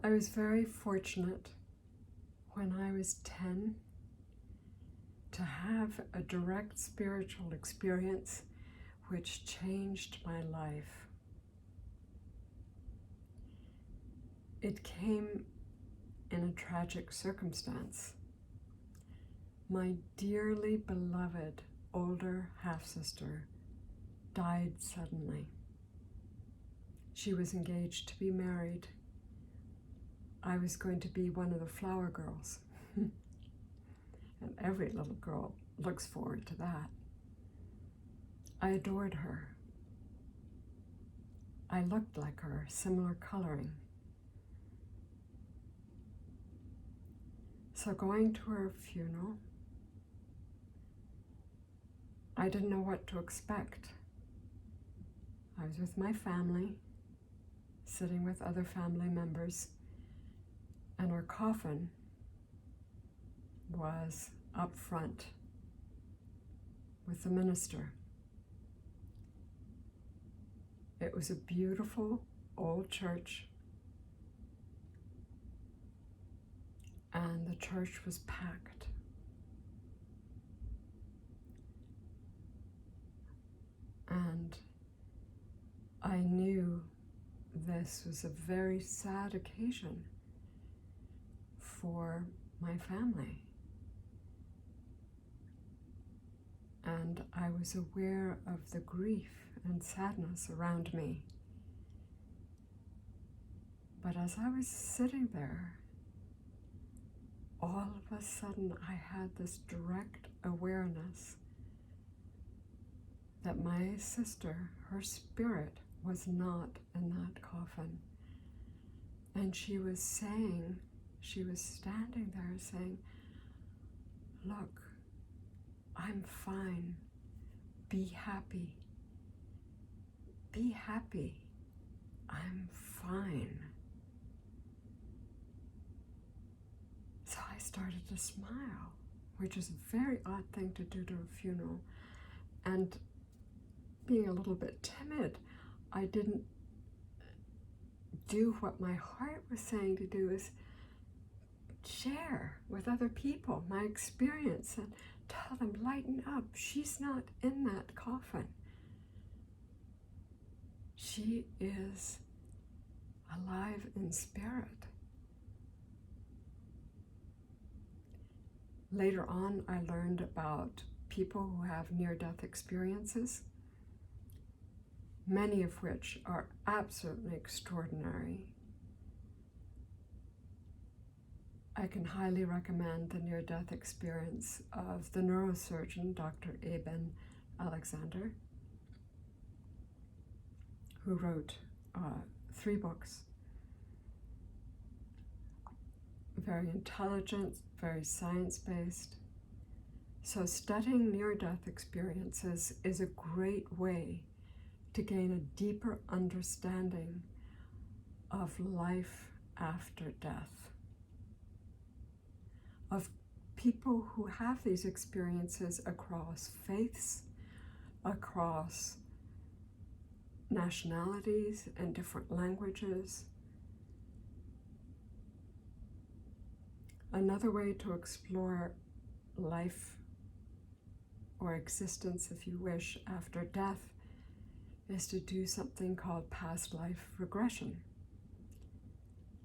I was very fortunate when I was 10 to have a direct spiritual experience which changed my life. It came in a tragic circumstance. My dearly beloved older half-sister died suddenly. She was engaged to be married. I was going to be one of the flower girls. And every little girl looks forward to that. I adored her. I looked like her, similar coloring. So going to her funeral, I didn't know what to expect. I was with my family, sitting with other family members, and her coffin was up front with the minister. It was a beautiful old church, and the church was packed. And I knew this was a very sad occasion for my family. And I was aware of the grief and sadness around me. But as I was sitting there, all of a sudden I had this direct awareness that my sister, her spirit, was not in that coffin. And she was standing there saying, "Look, I'm fine. Be happy. Be happy. I'm fine." So I started to smile, which is a very odd thing to do to a funeral. And being a little bit timid, I didn't do what my heart was saying to do, is share with other people my experience and tell them, lighten up. She's not in that coffin. She is alive in spirit. Later on, I learned about people who have near-death experiences, many of which are absolutely extraordinary. I can highly recommend the near-death experience of the neurosurgeon, Dr. Eben Alexander, who wrote 3 books. Very intelligent, very science-based. So studying near-death experiences is a great way to gain a deeper understanding of life after death, of people who have these experiences across faiths, across nationalities and different languages. Another way to explore life or existence, if you wish, after death is to do something called past life regression.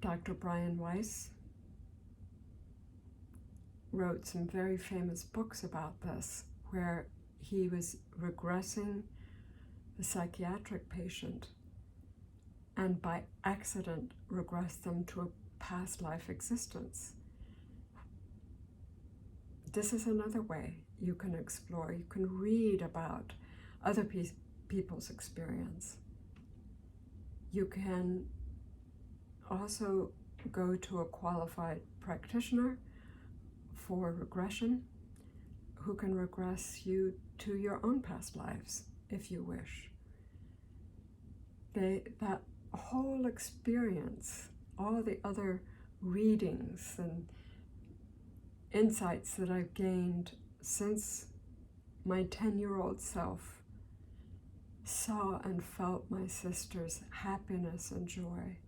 Dr. Brian Weiss wrote some very famous books about this, where he was regressing the psychiatric patient and by accident regressed them to a past life existence. This is another way you can explore. You can read about other people's experience. You can also go to a qualified practitioner for regression who can regress you to your own past lives if you wish. That whole experience, all the other readings and insights that I've gained since my 10-year-old self saw and felt my sister's happiness and joy,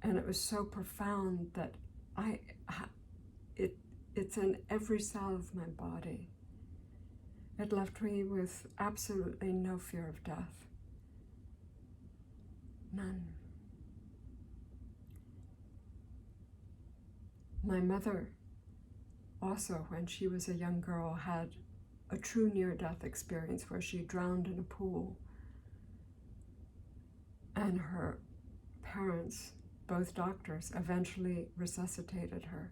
And it was so profound that it's in every cell of my body. It left me with absolutely no fear of death. None. My mother also, when she was a young girl, had a true near-death experience where she drowned in a pool. And her parents, both doctors, eventually resuscitated her.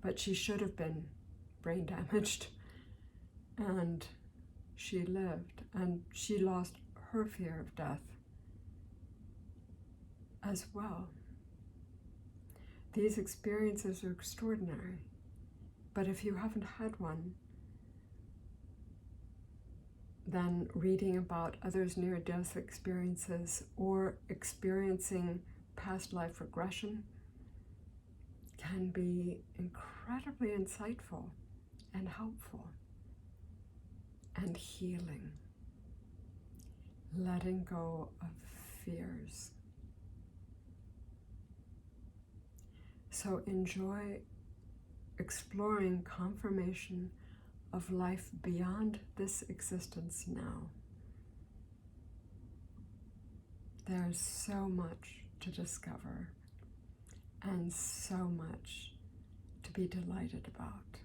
But she should have been brain damaged. And she lived, and she lost her fear of death as well. These experiences are extraordinary, but if you haven't had one, then reading about others' near-death experiences or experiencing past life regression can be incredibly insightful and helpful and healing. Letting go of fears. So enjoy exploring confirmation of life beyond this existence now. There's so much to discover and so much to be delighted about.